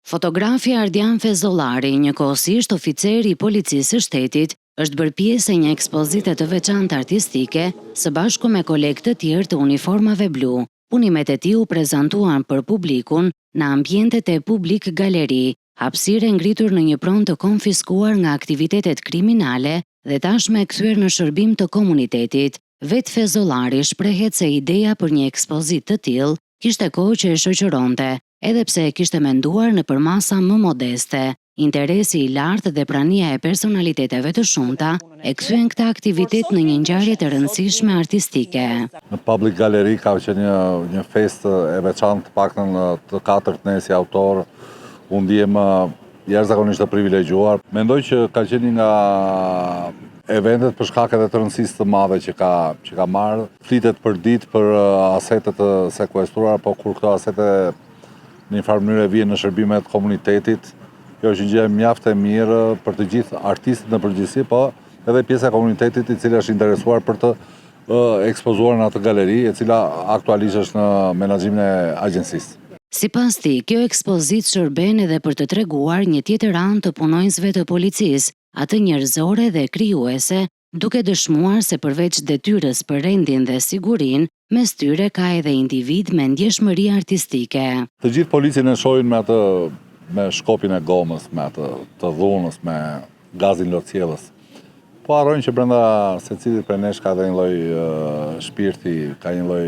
Fotografi Ardian Fezollari, njëkohësisht oficer i policisë së shtetit, është bërë pjesë e një ekspozite të veçantë artistike së bashku me kolegë të tjerë të uniformave blu. Punimet e tij u prezantuan për publikun në ambientet e Public Galeri, hapësirë ngritur në një pronë të konfiskuar nga aktivitetet kriminale dhe tashmë e kthyer në shërbim të komunitetit. Vetë Fezollari shprehet se ideja për një ekspozitë të tillë kishte kohë që e shoqëronte, edhe pse e kishte menduar në përmasa më modeste. Interesi i lartë dhe prania e personaliteteve të shumta e kthyen këtë aktivitet në një ngjarje të rëndësishme artistike. Në Public Galeri ka qenë një festë e veçantë, paktën të katërt ne si autor u ndjem jashtëzakonisht të privilegjuar. Mendoj që ka qenë nga eventet për shkak edhe të rëndësisë të madhe që ka marrë. Flitet për ditë për asete të sekuestruara, po kur këto asete në një farë mënyrë vijnë në shërbimet komunitetit, kjo është një gjë mjaft e mirë për të gjithë artistët në përgjithësi, po edhe pjesa e komunitetit i cila është interesuar për të ekspozuar në atë galeri, e cila aktualisht është në menaxhimin e agjensisë. Sipas tij, kjo ekspozitë shërben edhe për të treguar një tjetër anë të punonjësve të policisë, atë njerëzore dhe krijuese, duke dëshmuar se përveç detyrës për rendin dhe sigurinë, mes tyre ka edhe individ me ndjeshmëri artistike. Të gjithë policin e shohin me shkopin e gomës, me atë të dhunës, me gazin lotësjellës. Po harrojnë që brenda secilit prej nesh ka edhe një lloj shpirti, ka një lloj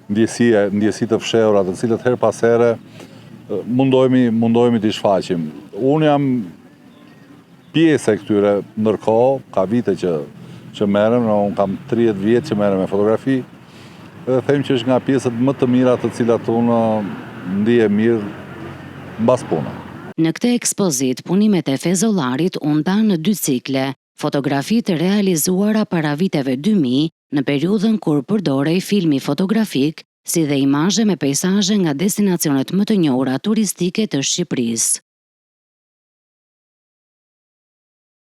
ndjesi të fshehura, të cilët her pas here mundohemi t'i shfaqim. Unë jam pjesë e këtyre, ndërkohë ka vite që merrem, unë kam 30 vjet që merrem me fotografi, dhe them që është nga pjesët më të mira të cilat unë ndihem mirë mbas punës. Në këtë ekspozitë, punimet e Fezollarit u ndanë në 2 cikle, fotografi të realizuara para viteve 2000, në periudhën kur përdorej filmi fotografik, si dhe imazhe me peizazhe nga destinacionet më të njohura turistike të Shqipërisë.